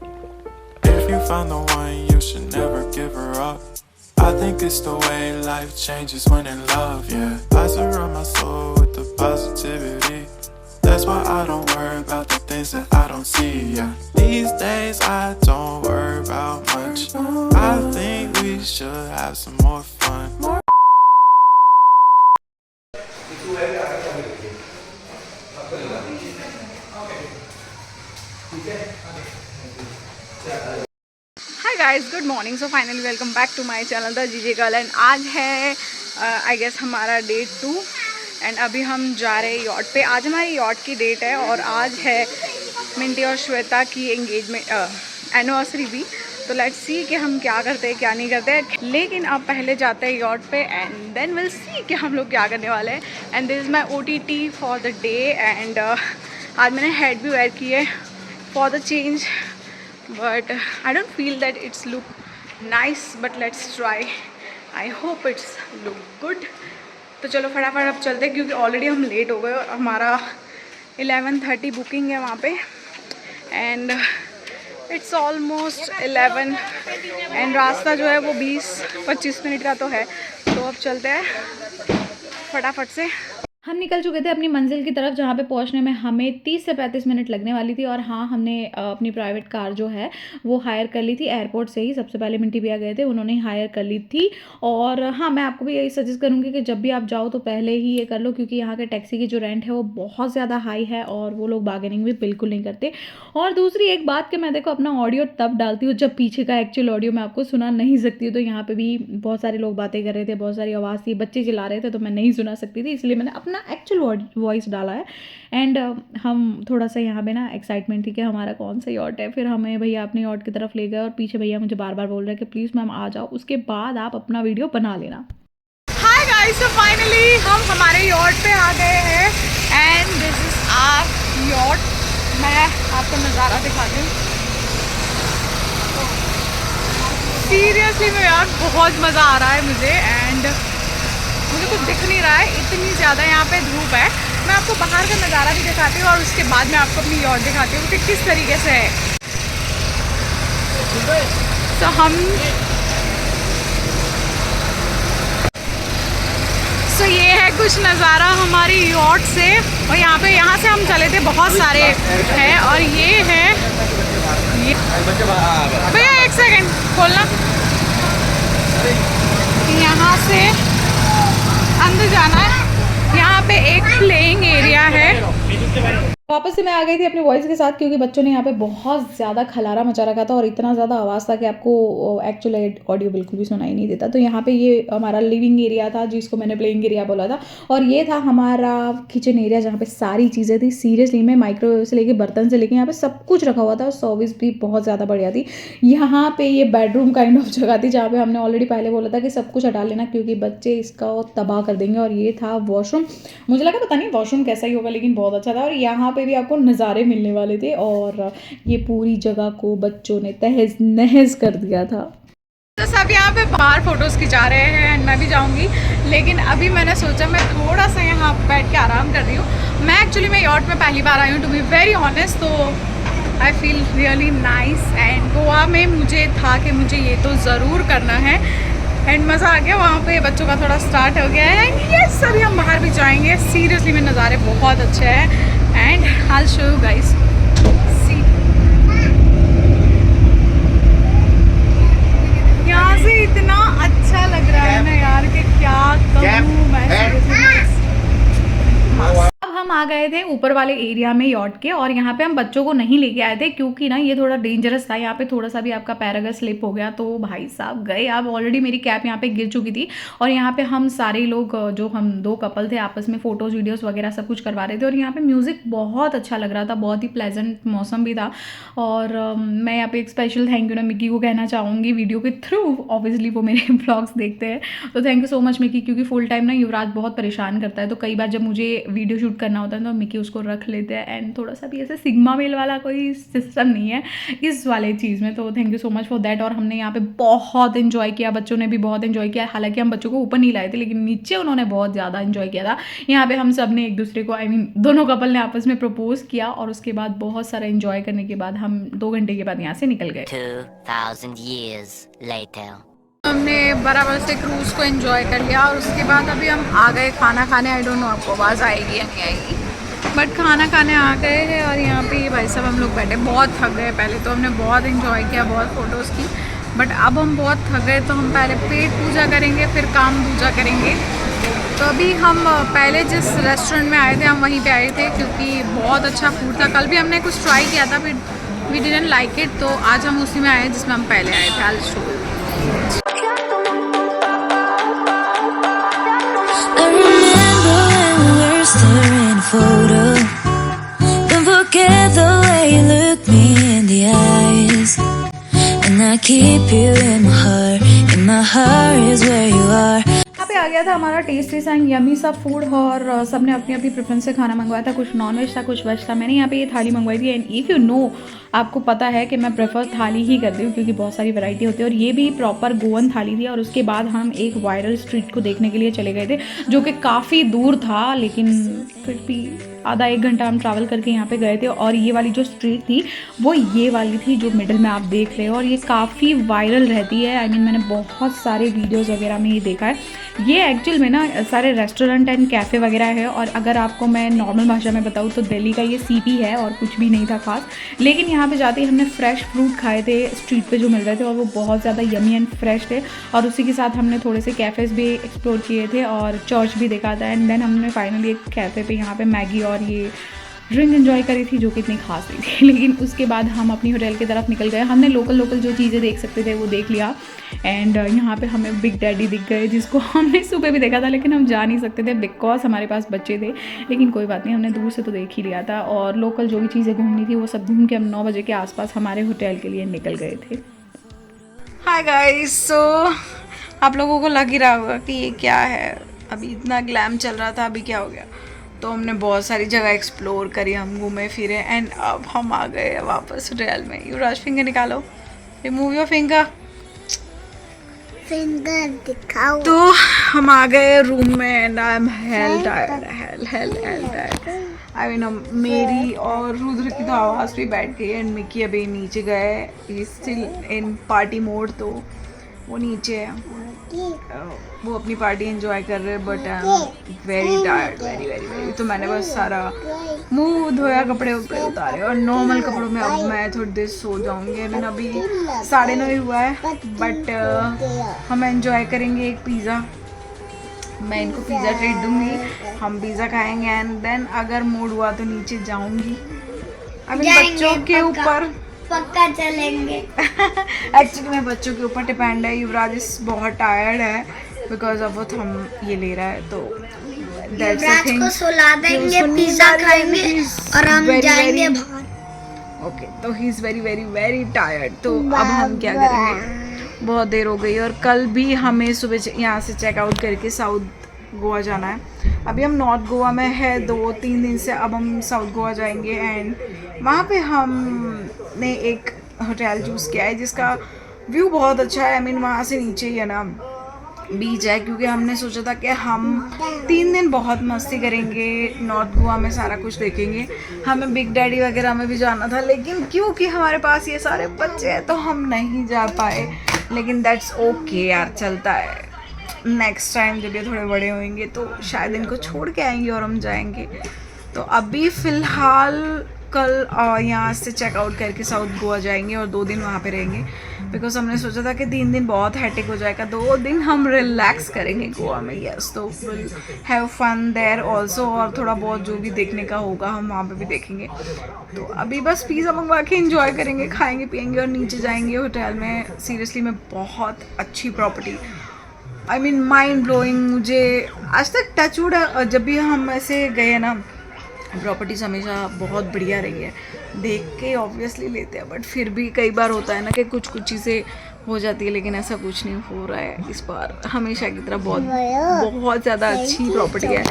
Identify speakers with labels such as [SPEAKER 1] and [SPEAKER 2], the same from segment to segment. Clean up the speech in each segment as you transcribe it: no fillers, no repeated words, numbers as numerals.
[SPEAKER 1] If you find the one, you should never give her up. I think it's the way life changes when in love, yeah. I surround my soul with the positivity. That's why I don't worry about the things that I don't see, yeah. These days I don't worry about much. I think we should have some more fun.
[SPEAKER 2] Hi guys, good morning. So finally welcome back to my channel the GJ girl. And आज है I guess हमारा day 2 and अभी हम जा रहे हैं yacht पे। आज हमारी यॉट की डेट है और आज है मिंटी और श्वेता की एंगेजमेंट एनिवर्सरी भी। तो लेट्स सी कि हम क्या करते हैं क्या नहीं करते, लेकिन अब पहले जाते हैं यॉट पे एंड देन विल सी कि हम लोग क्या करने वाले हैं। And this is my OTT for the day. And आज मैंने हेड भी वेयर की है for the change, but I don't feel that it's look nice, but let's try. I hope it's look good. तो चलो फटाफट अब चलते हैं क्योंकि ऑलरेडी हम लेट हो गए और हमारा 11:30 बुकिंग है वहाँ पे एंड इट्स ऑलमोस्ट 11 एंड रास्ता जो है वो 20-25 मिनट का तो है। तो अब चलते हैं फटाफट से।
[SPEAKER 3] हम निकल चुके थे अपनी मंजिल की तरफ, जहाँ पे पहुँचने में हमें 30 से 35 मिनट लगने वाली थी। और हाँ, हमने अपनी प्राइवेट कार जो है वो हायर कर ली थी एयरपोर्ट से ही। सबसे पहले मिंटी भैया गए थे, उन्होंने हायर कर ली थी। और हाँ, मैं आपको भी यही सजेस्ट करूँगी कि जब भी आप जाओ तो पहले ही ये कर लो, क्योंकि यहाँ के टैक्सी की जो रेंट है वो बहुत ज़्यादा हाई है और वो लोग बार्गेनिंग भी बिल्कुल नहीं करते। और दूसरी एक बात कि मैं देखो अपना ऑडियो तब डालती हूँ जब पीछे का एक्चुअल ऑडियो मैं आपको सुना नहीं सकती हूँ। तो यहाँ पे भी बहुत सारे लोग बातें कर रहे थे, बहुत सारी आवाज़ थी, बच्चे चिल्ला रहे थे, तो मैं नहीं सुना सकती थी, इसलिए मैंने अपना एक्चुअल वॉइस डाला है। एंड हम थोड़ा सा यहाँ पे ना एक्साइटमेंट थी कि हमारा कौन सा यॉट है। फिर हमें भैया अपने यॉट की तरफ ले गए और पीछे भैया मुझे बार बार बोल रहे हैं कि प्लीज़ मैम आ जाओ, उसके बाद आप अपना वीडियो बना लेना।
[SPEAKER 2] हाय गाइस, सो फाइनली हम हमारे यॉट पे आ गए हैं and this is our yacht. मैं आपको नज़ारा दिखाती हूँ। सीरियसली में यार बहुत मज़ा आ रहा है मुझे एंड मुझे कुछ दिख नहीं रहा है, इतनी ज़्यादा यहाँ पे धूप है। मैं आपको बाहर का नज़ारा भी दिखाती हूँ और उसके बाद मैं आपको अपनी यॉट दिखाती हूँ कि किस तरीके से है। तो ये है कुछ नज़ारा हमारी यॉट से। और यहाँ से हम चले थे, बहुत सारे हैं। और ये है भैया एक सेकंड खोलना, यहाँ से अंदर जाना है। यहाँ पे एक प्लेइंग एरिया है।
[SPEAKER 3] वापस से मैं आ गई थी अपनी वॉइस के साथ, क्योंकि बच्चों ने यहाँ पे बहुत ज़्यादा खलारा मचा रखा था और इतना ज़्यादा आवाज़ था कि आपको एक्चुअल ऑडियो बिल्कुल भी सुनाई नहीं देता। तो यहाँ पे ये हमारा लिविंग एरिया था जिसको मैंने प्लेइंग एरिया बोला था, और ये था हमारा किचन एरिया जहाँ पे सारी चीज़ें थी। सीरियसली में माइक्रोवेव से लेके बर्तन से लेके यहाँ पे सब कुछ रखा हुआ था और सर्विस भी बहुत ज़्यादा बढ़िया थी। यहाँ पे ये बेडरूम काइंड ऑफ जगह थी जहाँ पे हमने ऑलरेडी पहले बोला था कि सब कुछ हटा लेना क्योंकि बच्चे इसका तबाह कर देंगे। और ये था वॉशरूम। मुझे लगा पता नहीं वॉशरूम कैसा ही होगा, लेकिन बहुत अच्छा था। और यहाँ पे भी आपको नज़ारे मिलने वाले थे और ये पूरी जगह को बच्चों ने तहस नहस कर दिया था।
[SPEAKER 2] तो सब यहाँ पे बाहर फोटोज़ खिंचा रहे हैं एंड मैं भी जाऊँगी, लेकिन अभी मैंने सोचा मैं थोड़ा सा यहाँ बैठ के आराम कर रही हूँ। मैं एक्चुअली मैं यॉट में पहली बार आई हूँ, टू बी वेरी ऑनेस्ट। तो I feel really nice and Goa में मुझे था कि मुझे ये तो ज़रूर करना है एंड मज़ा आ गया। वहाँ पे बच्चों का थोड़ा स्टार्ट हो गया है एंड ये सभी हम बाहर भी जाएंगे। सीरियसली में नज़ारे बहुत अच्छे हैं and I will show you guys. See यहाँ से इतना अच्छा लग रहा है ना यार कि क्या कहूँ मैं।
[SPEAKER 3] अब हम आ गए थे ऊपर वाले एरिया में यॉट के, और यहाँ पे हम बच्चों को नहीं लेके आए थे क्योंकि ना ये थोड़ा डेंजरस था। यहाँ पे थोड़ा सा भी आपका पैर अगर स्लिप हो गया तो भाई साहब गए। अब ऑलरेडी मेरी कैप यहाँ पे गिर चुकी थी और यहाँ पे हम सारे लोग जो हम 2 कपल थे आपस में फ़ोटोज़ वीडियोज़ वगैरह सब कुछ करवा रहे थे। और यहाँ पे म्यूज़िक बहुत अच्छा लग रहा था, बहुत ही प्लेजेंट मौसम भी था। और मैं यहाँ पे एक स्पेशल थैंक यू ना मिक्की को कहना चाहूँगी वीडियो के थ्रू। ऑब्वियसली वो मेरे ब्लॉग्स देखते हैं, तो thank you so much Mickey, क्योंकि फुल टाइम ना युवराज बहुत परेशान करता है। तो कई बार जब मुझे वीडियो शूट करने करना होता है तो मिकी उसको रख लेते हैं। एंड थोड़ा सा भी ऐसे सिग्मा मेल वाला कोई सिस्टम नहीं है इस वाले चीज़ में, तो thank you so much for that. और हमने यहाँ पे बहुत इन्जॉय किया, बच्चों ने भी बहुत इन्जॉय किया। हालांकि हम बच्चों को ऊपर नहीं लाए थे लेकिन नीचे उन्होंने बहुत ज़्यादा इन्जॉय किया था। यहाँ पे हम सब ने एक दूसरे को दोनों कपल ने आपस में प्रपोज किया और उसके बाद बहुत सारा इन्जॉय करने के बाद हम 2 घंटे के बाद यहाँ से निकल गए।
[SPEAKER 4] 2000 years later.
[SPEAKER 2] हमने बराबर से क्रूज़ को एंजॉय कर लिया और उसके बाद अभी हम आ गए खाना खाने। आई डोंट नो आपको आवाज़ आएगी या नहीं आएगी, बट खाना खाने आ गए हैं। और यहाँ पे भाई साहब हम लोग बैठे, बहुत थक गए। पहले तो हमने बहुत एंजॉय किया, बहुत फ़ोटोज़ की, बट अब हम बहुत थक गए तो हम पहले पेट पूजा करेंगे फिर काम पूजा करेंगे। तो अभी हम पहले जिस रेस्टोरेंट में आए थे हम वहीं पे आए थे क्योंकि बहुत अच्छा फूड था। कल भी हमने कुछ ट्राई किया था फिर वी डिडंट लाइक इट, तो आज हम उसी में आए जिसमें हम पहले आए थे। आज show
[SPEAKER 5] I remember when we were staring a photo. Don't forget the way you look me in the eyes. And I keep you in my heart is where you are.
[SPEAKER 3] यहाँ पे आ गया था हमारा टेस्टी एंड यमी सा food और सबने अपनी अपनी प्रेफरेंस से खाना मंगवाया था। कुछ नॉनवेज था, कुछ वेज था। मैंने यहाँ पे ये थाली मंगवाई थी। एंड इफ़ यू नो, आपको पता है कि मैं प्रेफर थाली ही करती हूँ क्योंकि बहुत सारी वैरायटी होती है। और ये भी प्रॉपर गोवन थाली थी। और उसके बाद हम एक वायरल स्ट्रीट को देखने के लिए चले गए थे जो कि काफ़ी दूर था, लेकिन फिर भी आधा 1 घंटा हम ट्रैवल करके यहाँ पे गए थे। और ये वाली जो स्ट्रीट थी वो ये वाली थी जो मिडिल में आप देख रहे हो, और ये काफ़ी वायरल रहती है। मैंने बहुत सारे वीडियोस वगैरह में ये देखा है। ये एक्चुअल में ना सारे रेस्टोरेंट एंड कैफ़े वगैरह है। और अगर आपको मैं नॉर्मल भाषा में बताऊँ तो दिल्ली का ये सीपी है और कुछ भी नहीं था खास। लेकिन यहाँ पे जाते ही हमने फ्रेश फ्रूट खाए थे स्ट्रीट पे जो मिल रहे थे और वो बहुत ज़्यादा यमी एंड फ्रेश थे। और उसी के साथ हमने थोड़े से कैफ़ेज़ भी एक्सप्लोर किए थे और चर्च भी देखा था। एंड देन हमने फाइनली एक कैफ़े पे यहाँ पे मैगी और ये ड्रिंक एंजॉय करी थी जो कि इतनी खास नहीं थी। लेकिन उसके बाद हम अपनी होटल की तरफ निकल गए। हमने लोकल जो चीज़ें देख सकते थे वो देख लिया। एंड यहाँ पे हमें बिग डैडी दिख गए जिसको हमने सुबह भी देखा था लेकिन हम जा नहीं सकते थे बिकॉज हमारे पास बच्चे थे। लेकिन कोई बात नहीं, हमने दूर से तो देख ही लिया था। और लोकल जो भी चीज़ें घूमनी थी वो सब घूम के हम 9 बजे के आसपास हमारे होटल के लिए निकल गए थे।
[SPEAKER 2] हाय गाइस, सो आप लोगों को लग ही रहा होगा कि ये क्या है। अभी इतना ग्लैम चल रहा था, अभी क्या हो गया। तो हमने बहुत सारी जगह एक्सप्लोर करी, हम घूमे फिरे एंड अब हम आ गए वापस होटल में। युवराज फिंगर निकालो, रिमूव योर फिंगर दिखाओ। तो हम आ गए रूम में and I am hello tired, hello tired. मेरी और रुद्र की तो आवाज़ भी बैठ गई एंड मिकी अभी नीचे गए, he still in party mode, तो वो नीचे है, वो अपनी पार्टी एंजॉय कर रहे हैं। But I am very tired, very. तो मैंने बस सारा मुंह धोया, कपड़े उपड़े उतारे और नॉर्मल कपड़ों में अब मैं थोड़ी देर सो जाऊंगी। अभी 9:30 हुआ है बट हम एंजॉय करेंगे एक पिज़्ज़ा। मैं इनको पिज़्ज़ा ट्रीट दूंगी, हम पिज़्ज़ा खाएंगे एंड देन अगर मूड हुआ तो नीचे जाऊंगी। अभी बच्चों के ऊपर
[SPEAKER 6] पक्का चलेंगे।
[SPEAKER 2] एक्चुअली मैं बच्चों के ऊपर डिपेंड है। युवराज बहुत टायर्ड है बिकॉज ऑफ हम ये ले रहा है, तो
[SPEAKER 6] युवराज को सुला देंगे, पिज़्ज़ा खाएंगे और हम जाएंगे बाहर।
[SPEAKER 2] ओके, तो ही इज़ वेरी टायर्ड। तो अब हम क्या करेंगे, बहुत देर हो गई और कल भी हमें सुबह यहाँ से चेकआउट करके साउथ गोवा जाना है। अभी हम नॉर्थ गोवा में है 2-3 दिन से, अब हम साउथ गोवा जाएंगे एंड वहाँ पे हमने एक होटल चूज़ किया है जिसका व्यू बहुत अच्छा है। वहाँ से नीचे ही है ना बीच है, क्योंकि हमने सोचा था कि हम 3 दिन बहुत मस्ती करेंगे, नॉर्थ गोवा में सारा कुछ देखेंगे। हमें बिग डैडी वगैरह में भी जाना था लेकिन क्योंकि हमारे पास ये सारे बच्चे हैं तो हम नहीं जा पाए। लेकिन दैट्स ओके यार, चलता है। नेक्स्ट टाइम जब ये थोड़े बड़े होंगे तो शायद इनको छोड़ के आएंगे और हम जाएंगे। तो अभी फ़िलहाल कल यहाँ से चेकआउट करके साउथ गोवा जाएंगे और 2 दिन वहाँ पे रहेंगे बिकॉज हमने सोचा था कि 3 दिन बहुत हैटिक हो जाएगा, 2 दिन हम रिलैक्स करेंगे गोवा में। यस, तो will have fun there also और थोड़ा बहुत जो भी देखने का होगा हम वहाँ पे भी देखेंगे। तो अभी बस पिज़्ज़ा मंगवा के इंजॉय करेंगे, खाएंगे पियेंगे और नीचे जाएंगे होटल में। सीरियसली में बहुत अच्छी प्रॉपर्टी, माइंड ब्लोइंग। मुझे आज तक टचवुड जब भी हम ऐसे गए ना, प्रॉपर्टीज़ हमेशा बहुत बढ़िया रही है। देख के ऑब्वियसली लेते हैं बट फिर भी कई बार होता है ना कि कुछ चीज़ें हो जाती है, लेकिन ऐसा कुछ नहीं हो रहा है इस बार। हमेशा की तरह बहुत ज़्यादा अच्छी प्रॉपर्टी है।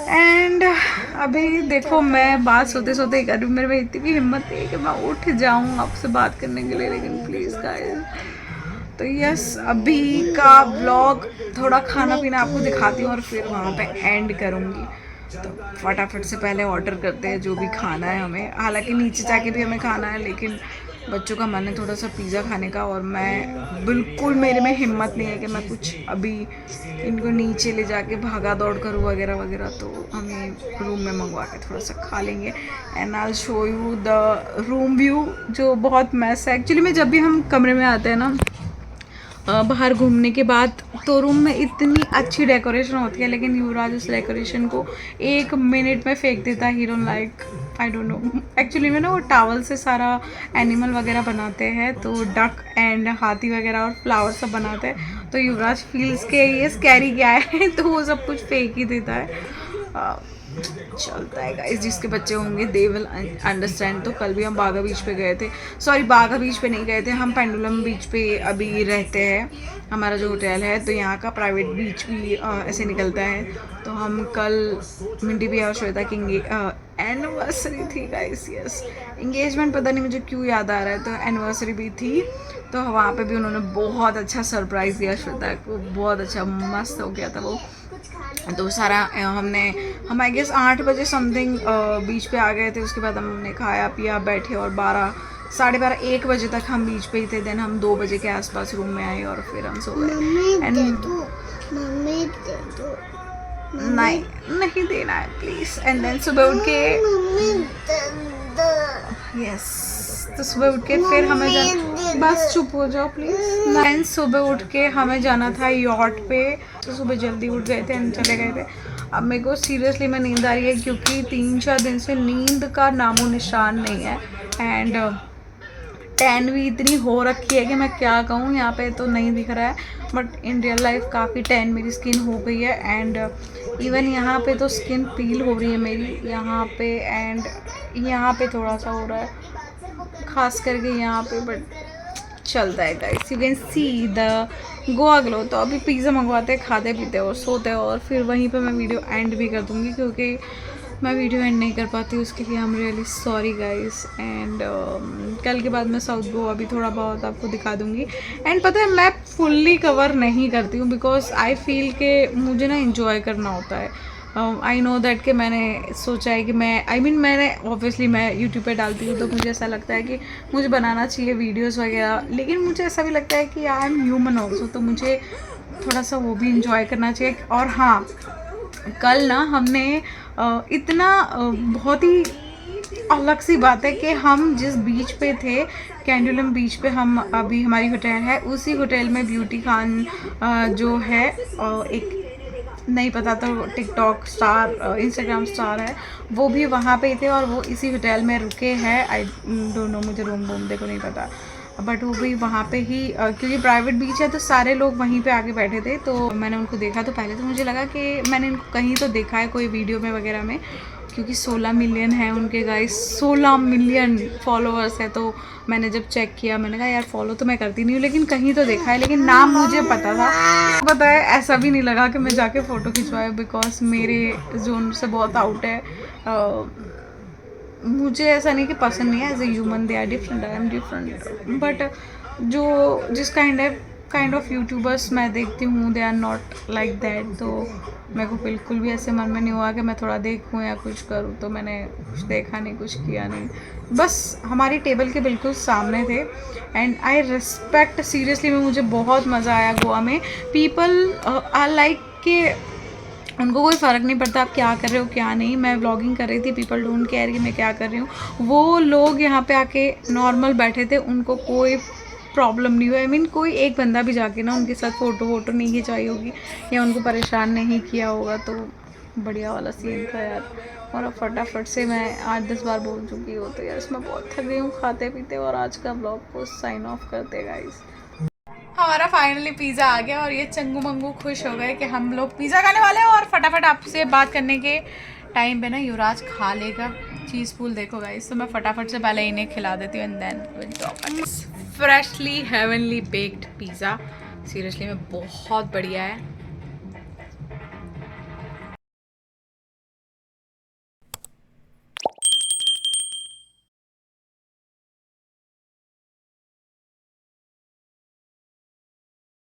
[SPEAKER 2] एंड अभी देखो मैं बात सोते सोते ही कर रही हूँ, मेरे में इतनी भी हिम्मत नहीं है कि मैं उठ जाऊँ आपसे बात करने के लिए, लेकिन प्लीज़ गाइस। तो यस, अभी का व्लॉग थोड़ा खाना पीना आपको दिखाती हूँ और फिर वहाँ पे एंड करूँगी। तो फटाफट से पहले ऑर्डर करते हैं जो भी खाना है हमें। हालांकि नीचे जाके भी हमें खाना है, लेकिन बच्चों का मन है थोड़ा सा पिज़्ज़ा खाने का, और मैं बिल्कुल, मेरे में हिम्मत नहीं है कि मैं कुछ अभी इनको नीचे ले जाके भागा दौड़ करूँ वगैरह वगैरह। तो हमें रूम में मंगवा के थोड़ा सा खा लेंगे। And I will show you the room view, जो बहुत मैस है एक्चुअली में। जब भी हम कमरे में आते हैं ना बाहर घूमने के बाद, तो रूम में इतनी अच्छी डेकोरेशन होती है, लेकिन युवराज उस डेकोरेशन को 1 मिनट में फेंक देता है। ही don't like, I don't know actually में ना, वो टावल से सारा एनिमल वगैरह बनाते हैं, तो डक एंड हाथी वगैरह और फ्लावर सब बनाते हैं। तो युवराज फील्स के ये स्कैरी क्या है तो वो सब कुछ फेंक ही देता है। चलता है गाइस, जिसके बच्चे होंगे दे विल अंडरस्टैंड। तो कल भी हम बागा बीच पे गए थे, सॉरी बागा बीच पे नहीं गए थे, हम पेंडुलम बीच पे अभी रहते हैं, हमारा जो होटल है। तो यहाँ का प्राइवेट बीच भी ऐसे निकलता है। तो हम कल मिंटी भी और श्वेता की एनिवर्सरी थी गाइस, यस इंगेजमेंट पता नहीं मुझे क्यों याद आ रहा है, तो एनिवर्सरी भी थी। तो वहाँ पे भी उन्होंने बहुत अच्छा सरप्राइज़ दिया श्वेता को, बहुत अच्छा मस्त हो गया था वो। तो सारा हम आई गेस 8 बजे समथिंग बीच पे आ गए थे। उसके बाद हमने खाया पिया, बैठे, और 12, साढ़े 12, 1 बजे तक हम बीच पे ही थे। देन हम 2 बजे के आसपास रूम में आए और फिर हम सो गए। एंड नहीं देना है प्लीज़। एंड देन सुबह उठ के, यस, तो सुबह उठ के फिर हमें जाना, बस चुप हो जाओ प्लीज़। एंड सुबह उठ के हमें जाना था यॉट पे। तो सुबह जल्दी उठ गए थे एंड चले गए थे। अब मेरे को सीरियसली में नींद आ रही है, क्योंकि 3-4 दिन से नींद का नामो निशान नहीं है। एंड टैन भी इतनी हो रखी है कि मैं क्या कहूँ, यहाँ पे तो नहीं दिख रहा है, बट इन रियल लाइफ काफ़ी टैन मेरी स्किन हो गई है। एंड इवन यहाँ पे तो स्किन पील हो रही है मेरी यहाँ पे, एंड यहाँ पे थोड़ा सा हो रहा है, खास करके यहाँ पे, बट चलता है guys. You can see the Goa glow. तो अभी पिज़्ज़ा मंगवाते हैं, खाते पीते और सोते हैं, और फिर वहीं पे मैं वीडियो एंड भी कर दूँगी, क्योंकि मैं वीडियो एंड नहीं कर पाती, उसके लिए I am really sorry guys. And कल के बाद मैं साउथ गोवा भी थोड़ा बहुत आपको दिखा दूँगी। एंड पता है मैं फुल्ली कवर नहीं करती हूँ, बिकॉज आई फील के मुझे ना इंजॉय करना होता है। आई नो दैट कि मैंने सोचा है कि मैंने ऑब्वियसली मैं यूट्यूब पे डालती हूँ, तो मुझे ऐसा लगता है कि मुझे बनाना चाहिए वीडियोस वगैरह, लेकिन मुझे ऐसा भी लगता है कि आई एम ह्यूमन ऑल्सो, तो मुझे थोड़ा सा वो भी इंजॉय करना चाहिए। और हाँ, कल ना हमने इतना बहुत ही अलग सी बात है कि हम जिस बीच पे थे, कैंडुलम बीच पे, हम अभी हमारी होटल है, उसी होटल में ब्यूटी खान जो है एक नहीं पता तो टिकटॉक स्टार, इंस्टाग्राम स्टार है, वो भी वहाँ पे थे और वो इसी होटल में रुके हैं। आई डोंट नो, मुझे रूम देखो नहीं पता, बट वो भी वहाँ पे ही, क्योंकि प्राइवेट बीच है तो सारे लोग वहीं पे आके बैठे थे। तो मैंने उनको देखा, तो पहले तो मुझे लगा कि मैंने इनको कहीं तो देखा है कोई वीडियो में वगैरह में, क्योंकि 16 मिलियन है उनके गाइस, 16 मिलियन फॉलोअर्स है। तो मैंने जब चेक किया, मैंने कहा यार फॉलो तो मैं करती नहीं हूँ, लेकिन कहीं तो देखा है, लेकिन नाम मुझे पता था। पता है ऐसा भी नहीं लगा कि मैं जाके फ़ोटो खिंचवाए, बिकॉज मेरे जोन से बहुत आउट है। मुझे ऐसा नहीं कि पसंद नहीं है, as a human they are different, I am different, but जो जिस काइंड ऑफ यूट्यूबर्स मैं देखती हूँ, they are not like that. तो मेरे को बिल्कुल भी ऐसे मन में नहीं हुआ कि मैं थोड़ा देखूँ या कुछ करूँ, तो मैंने कुछ देखा नहीं, कुछ किया नहीं, बस हमारी टेबल के बिल्कुल सामने थे। एंड आई रिस्पेक्ट, सीरियसली में मुझे बहुत मज़ा आया गोवा में। पीपल आर लाइक के उनको कोई फ़र्क नहीं पड़ता आप क्या कर रहे हो क्या नहीं। मैं व्लॉगिंग कर रही थी, पीपल डोंट केयर कि मैं क्या कर रही हूँ। वो लोग यहाँ पे आके नॉर्मल बैठे थे, उनको कोई प्रॉब्लम नहीं हुई। आई मीन कोई एक बंदा भी जाके ना उनके साथ फ़ोटो वोटो नहीं खिंचाई होगी या उनको परेशान नहीं किया होगा। तो बढ़िया वाला सीन था यार। और अब फटाफट से मैं 8-10 बार बोल चुकी हूँ, तो यार इसमें बहुत थक गई हूँ खाते पीते, और आज का ब्लॉग को साइन ऑफ करते गाइस। हमारा फाइनली पिज़्ज़ा आ गया और ये चंगू मंगू खुश हो गए कि हम लोग पिज़्ज़ा खाने वाले हैं। और फटाफट आपसे बात करने के टाइम पे ना युवराज खा लेगा चीज़ पूल, देखो गाइस। तो मैं फटाफट से पहले इन्हें खिला देती हूँ and then will talk. Freshly heavenly baked pizza seriously में बहुत बढ़िया है।